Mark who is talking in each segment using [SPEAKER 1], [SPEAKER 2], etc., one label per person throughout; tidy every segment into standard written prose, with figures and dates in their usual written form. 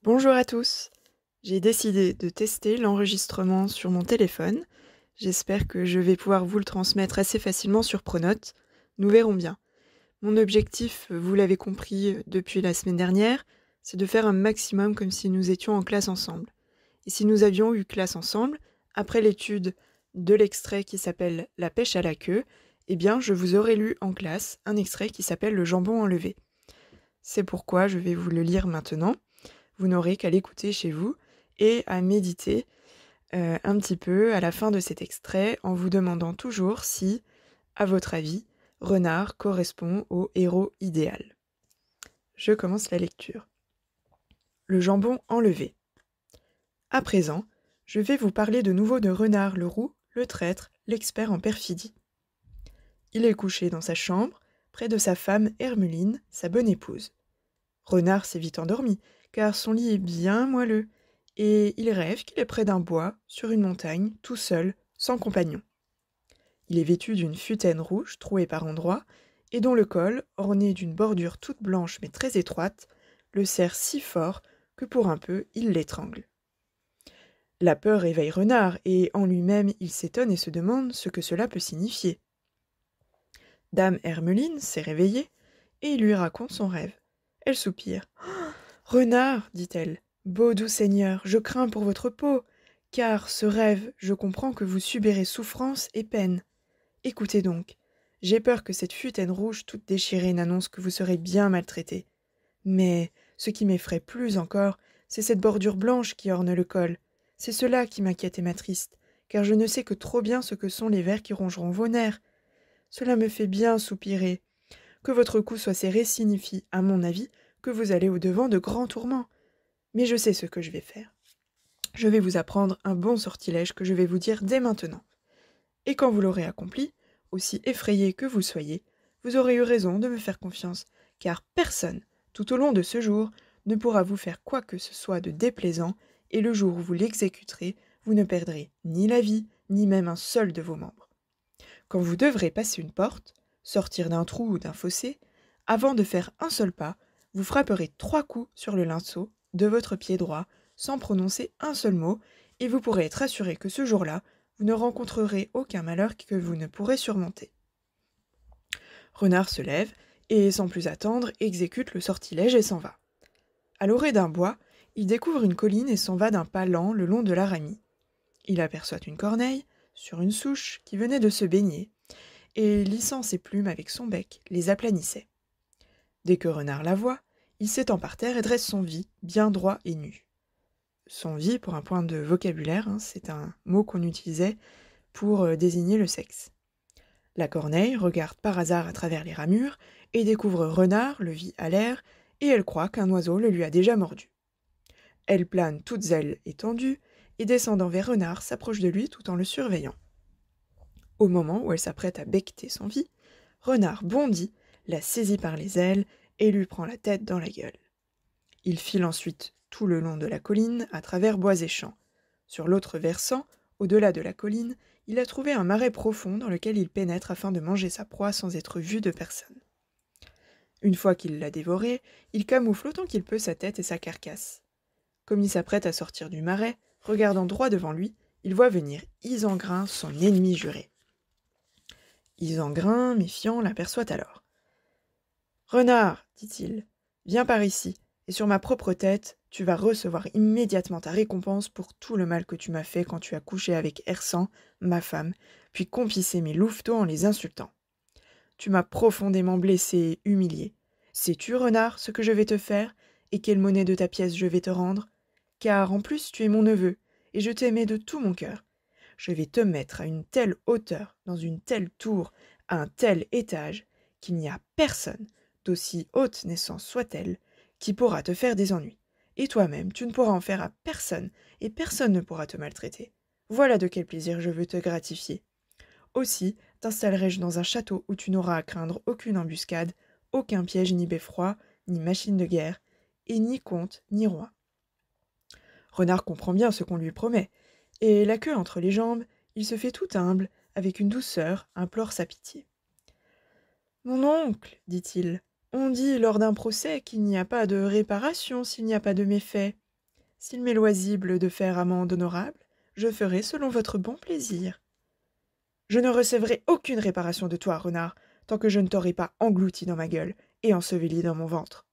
[SPEAKER 1] Bonjour à tous. J'ai décidé de tester l'enregistrement sur mon téléphone. J'espère que je vais pouvoir vous le transmettre assez facilement sur Pronote. Nous verrons bien. Mon objectif, vous l'avez compris depuis la semaine dernière, c'est de faire un maximum comme si nous étions en classe ensemble. Et si nous avions eu classe ensemble, après l'étude de l'extrait qui s'appelle La pêche à la queue, eh bien je vous aurais lu en classe un extrait qui s'appelle Le jambon enlevé. C'est pourquoi je vais vous le lire maintenant. Vous n'aurez qu'à l'écouter chez vous et à méditer un petit peu à la fin de cet extrait en vous demandant toujours si, à votre avis, Renard correspond au héros idéal. Je commence la lecture. Le jambon enlevé. À présent, je vais vous parler de nouveau de Renard le roux, le traître, l'expert en perfidie. Il est couché dans sa chambre, près de sa femme Hermeline, sa bonne épouse. Renard s'est vite endormi, car son lit est bien moelleux, et il rêve qu'il est près d'un bois, sur une montagne, tout seul, sans compagnon. Il est vêtu d'une futaine rouge trouée par endroits, et dont le col, orné d'une bordure toute blanche mais très étroite, le serre si fort que pour un peu il l'étrangle. La peur éveille Renard, et en lui-même il s'étonne et se demande ce que cela peut signifier. Dame Hermeline s'est réveillée, et il lui raconte son rêve. Elle soupire. Renard, dit-elle, beau doux seigneur, je crains pour votre peau, car ce rêve, je comprends que vous subirez souffrance et peine. Écoutez donc, j'ai peur que cette futaine rouge toute déchirée n'annonce que vous serez bien maltraité. Mais ce qui m'effraie plus encore, c'est cette bordure blanche qui orne le col. C'est cela qui m'inquiète et m'attriste, car je ne sais que trop bien ce que sont les vers qui rongeront vos nerfs. Cela me fait bien soupirer. Que votre cou soit serré signifie, à mon avis, que vous allez au-devant de grands tourments. Mais je sais ce que je vais faire. Je vais vous apprendre un bon sortilège que je vais vous dire dès maintenant. Et quand vous l'aurez accompli, aussi effrayé que vous soyez, vous aurez eu raison de me faire confiance, car personne, tout au long de ce jour, ne pourra vous faire quoi que ce soit de déplaisant, et le jour où vous l'exécuterez, vous ne perdrez ni la vie, ni même un seul de vos membres. Quand vous devrez passer une porte, sortir d'un trou ou d'un fossé, avant de faire un seul pas, vous frapperez 3 coups sur le linceau de votre pied droit, sans prononcer un seul mot, et vous pourrez être assuré que ce jour-là, vous ne rencontrerez aucun malheur que vous ne pourrez surmonter. Renard se lève, et sans plus attendre, exécute le sortilège et s'en va. À l'orée d'un bois, il découvre une colline et s'en va d'un pas lent le long de la ramie. Il aperçoit une corneille, sur une souche, qui venait de se baigner, et, lissant ses plumes avec son bec, les aplanissait. Dès que Renard la voit, il s'étend par terre et dresse son vis, bien droit et nu. Son vis, pour un point de vocabulaire, c'est un mot qu'on utilisait pour désigner le sexe. La corneille regarde par hasard à travers les ramures et découvre Renard, le vit à l'air, et elle croit qu'un oiseau le lui a déjà mordu. Elle plane toutes ailes étendues et descendant vers Renard s'approche de lui tout en le surveillant. Au moment où elle s'apprête à becqueter son vis, Renard bondit, la saisit par les ailes et lui prend la tête dans la gueule. Il file ensuite tout le long de la colline, à travers bois et champs. Sur l'autre versant, au-delà de la colline, il a trouvé un marais profond dans lequel il pénètre afin de manger sa proie sans être vu de personne. Une fois qu'il l'a dévorée, il camoufle autant qu'il peut sa tête et sa carcasse. Comme il s'apprête à sortir du marais, regardant droit devant lui, il voit venir Isengrin, son ennemi juré. Isengrin, méfiant, l'aperçoit alors. « Renard, dit-il, viens par ici, et sur ma propre tête, tu vas recevoir immédiatement ta récompense pour tout le mal que tu m'as fait quand tu as couché avec Ersan, ma femme, puis compissé mes louveteaux en les insultant. Tu m'as profondément blessé et humilié. Sais-tu, renard, ce que je vais te faire, et quelle monnaie de ta pièce je vais te rendre? Car en plus tu es mon neveu, et je t'aimais de tout mon cœur. Je vais te mettre à une telle hauteur, dans une telle tour, à un tel étage, qu'il n'y a personne, d'aussi haute naissance soit-elle, qui pourra te faire des ennuis. Et toi-même, tu ne pourras en faire à personne, et personne ne pourra te maltraiter. Voilà de quel plaisir je veux te gratifier. Aussi, t'installerai-je dans un château où tu n'auras à craindre aucune embuscade, aucun piège ni beffroi, ni machine de guerre, et ni comte, ni roi. Renard comprend bien ce qu'on lui promet, et la queue entre les jambes, il se fait tout humble, avec une douceur, implore sa pitié. Mon oncle, dit-il, on dit lors d'un procès qu'il n'y a pas de réparation s'il n'y a pas de méfait. S'il m'est loisible de faire amende honorable, je ferai selon votre bon plaisir. Je ne recevrai aucune réparation de toi, renard, tant que je ne t'aurai pas englouti dans ma gueule et enseveli dans mon ventre.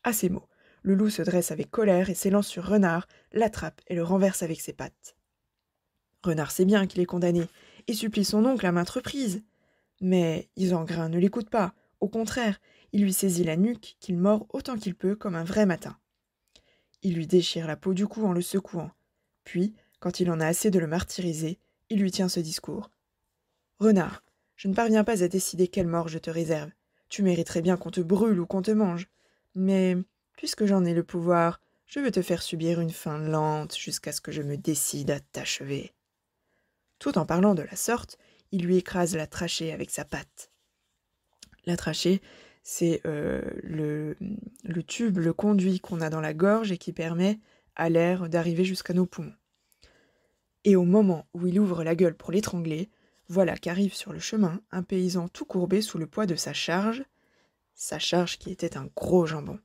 [SPEAKER 1] À ces mots, le loup se dresse avec colère et s'élance sur Renard, l'attrape et le renverse avec ses pattes. Renard sait bien qu'il est condamné et supplie son oncle à maintes reprises. Mais Isengrin ne l'écoute pas, au contraire, il lui saisit la nuque qu'il mord autant qu'il peut comme un vrai mâtin. Il lui déchire la peau du cou en le secouant, puis, quand il en a assez de le martyriser, il lui tient ce discours. Renard, je ne parviens pas à décider quelle mort je te réserve. Tu mériterais bien qu'on te brûle ou qu'on te mange. Mais, puisque j'en ai le pouvoir, je veux te faire subir une fin lente jusqu'à ce que je me décide à t'achever. Tout en parlant de la sorte, il lui écrase la trachée avec sa patte. La trachée, c'est le tube, le conduit qu'on a dans la gorge et qui permet à l'air d'arriver jusqu'à nos poumons. Et au moment où il ouvre la gueule pour l'étrangler, voilà qu'arrive sur le chemin un paysan tout courbé sous le poids de sa charge qui était un gros jambon.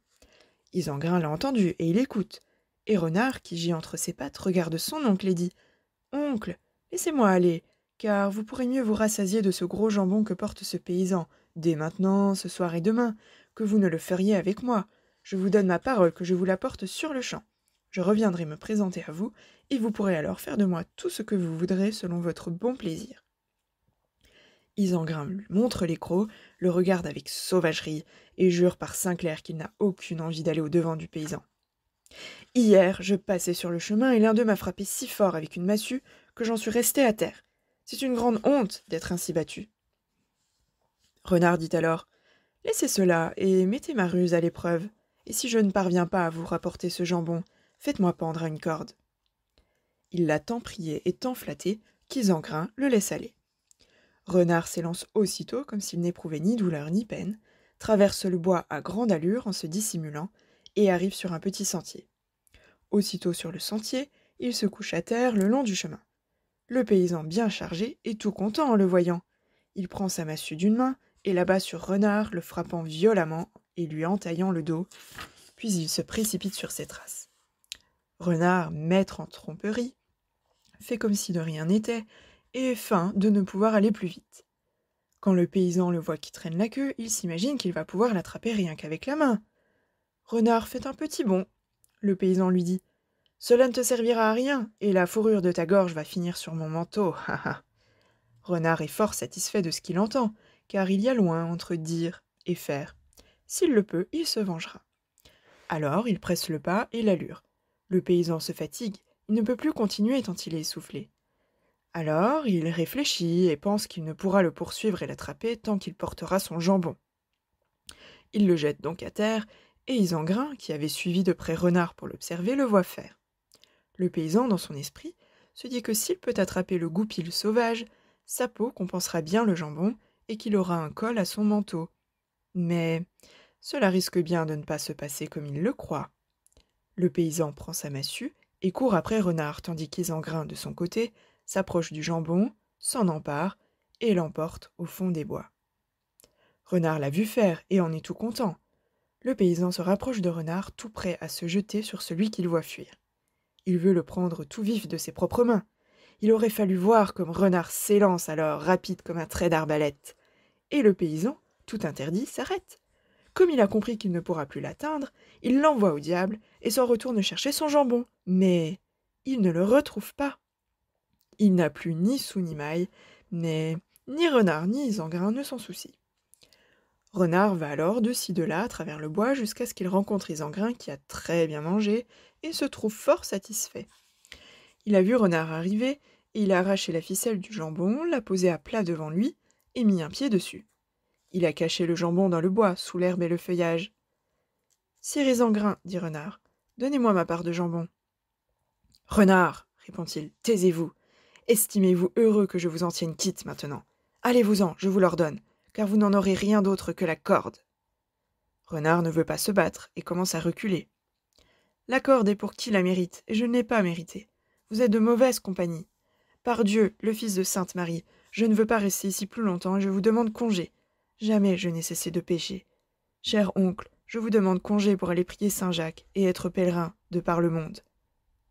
[SPEAKER 1] Isengrin l'a entendu et il écoute. Et Renard, qui gît entre ses pattes, regarde son oncle et dit « Oncle, laissez-moi aller, car vous pourrez mieux vous rassasier de ce gros jambon que porte ce paysan, dès maintenant, ce soir et demain, que vous ne le feriez avec moi. Je vous donne ma parole que je vous l'apporte sur-le-champ. Je reviendrai me présenter à vous, et vous pourrez alors faire de moi tout ce que vous voudrez selon votre bon plaisir. » Isengrin lui montre les crocs, le regarde avec sauvagerie, et jure par Saint-Clair qu'il n'a aucune envie d'aller au-devant du paysan. « Hier, je passais sur le chemin, et l'un d'eux m'a frappé si fort avec une massue que j'en suis resté à terre. C'est une grande honte d'être ainsi battu. » Renard dit alors « Laissez cela, et mettez ma ruse à l'épreuve, et si je ne parviens pas à vous rapporter ce jambon, faites-moi pendre à une corde. » Il l'a tant prié et tant flatté qu'Isengrin le laisse aller. Renard s'élance aussitôt comme s'il n'éprouvait ni douleur ni peine, traverse le bois à grande allure en se dissimulant, et arrive sur un petit sentier. Aussitôt sur le sentier, il se couche à terre le long du chemin. Le paysan bien chargé est tout content en le voyant. Il prend sa massue d'une main et l'abat sur Renard, le frappant violemment et lui entaillant le dos, puis il se précipite sur ses traces. Renard, maître en tromperie, fait comme si de rien n'était, et feint de ne pouvoir aller plus vite. Quand le paysan le voit qui traîne la queue, il s'imagine qu'il va pouvoir l'attraper rien qu'avec la main. Renard fait un petit bond. Le paysan lui dit « Cela ne te servira à rien, et la fourrure de ta gorge va finir sur mon manteau, ha. Renard est fort satisfait de ce qu'il entend, car il y a loin entre dire et faire. S'il le peut, il se vengera. Alors il presse le pas et l'allure. Le paysan se fatigue, il ne peut plus continuer tant il est essoufflé. Alors il réfléchit et pense qu'il ne pourra le poursuivre et l'attraper tant qu'il portera son jambon. Il le jette donc à terre, et Isengrin, qui avait suivi de près Renard pour l'observer, le voit faire. Le paysan, dans son esprit, se dit que s'il peut attraper le goupil sauvage, sa peau compensera bien le jambon et qu'il aura un col à son manteau. Mais cela risque bien de ne pas se passer comme il le croit. Le paysan prend sa massue et court après Renard, tandis qu'Isengrin, de son côté, s'approche du jambon, s'en empare et l'emporte au fond des bois. Renard l'a vu faire et en est tout content. Le paysan se rapproche de Renard, tout prêt à se jeter sur celui qu'il voit fuir. Il veut le prendre tout vif de ses propres mains. Il aurait fallu voir comme Renard s'élance alors, rapide comme un trait d'arbalète. Et le paysan, tout interdit, s'arrête. Comme il a compris qu'il ne pourra plus l'atteindre, il l'envoie au diable et s'en retourne chercher son jambon. Mais il ne le retrouve pas. Il n'a plus ni sou ni maille, mais ni Renard ni Isengrin ne s'en soucient. Renard va alors de ci de là à travers le bois jusqu'à ce qu'il rencontre Isengrin qui a très bien mangé et se trouve fort satisfait. Il a vu Renard arriver et il a arraché la ficelle du jambon, l'a posée à plat devant lui et mis un pied dessus. Il a caché le jambon dans le bois, sous l'herbe et le feuillage. « Sire Isengrin, dit Renard, donnez-moi ma part de jambon. »« Renard, répond-il, taisez-vous. Estimez-vous heureux que je vous en tienne quitte maintenant. Allez-vous-en, je vous l'ordonne, car vous n'en aurez rien d'autre que la corde. » Renard ne veut pas se battre et commence à reculer. « La corde est pour qui la mérite, et je ne l'ai pas méritée. Vous êtes de mauvaise compagnie. Par Dieu, le fils de Sainte Marie, je ne veux pas rester ici plus longtemps et je vous demande congé. Jamais je n'ai cessé de pécher. Cher oncle, je vous demande congé pour aller prier Saint Jacques et être pèlerin de par le monde.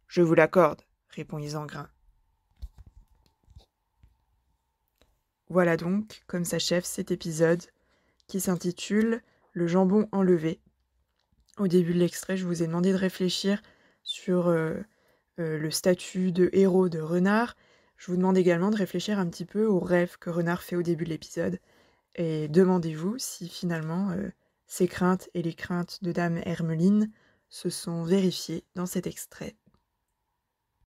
[SPEAKER 1] Je vous l'accorde, répond Isengrin. Voilà donc comme s'achève cet épisode qui s'intitule Le jambon enlevé. Au début de l'extrait, je vous ai demandé de réfléchir sur le statut de héros de Renard. Je vous demande également de réfléchir un petit peu au rêve que Renard fait au début de l'épisode. Et demandez-vous si finalement ses craintes et les craintes de Dame Hermeline se sont vérifiées dans cet extrait.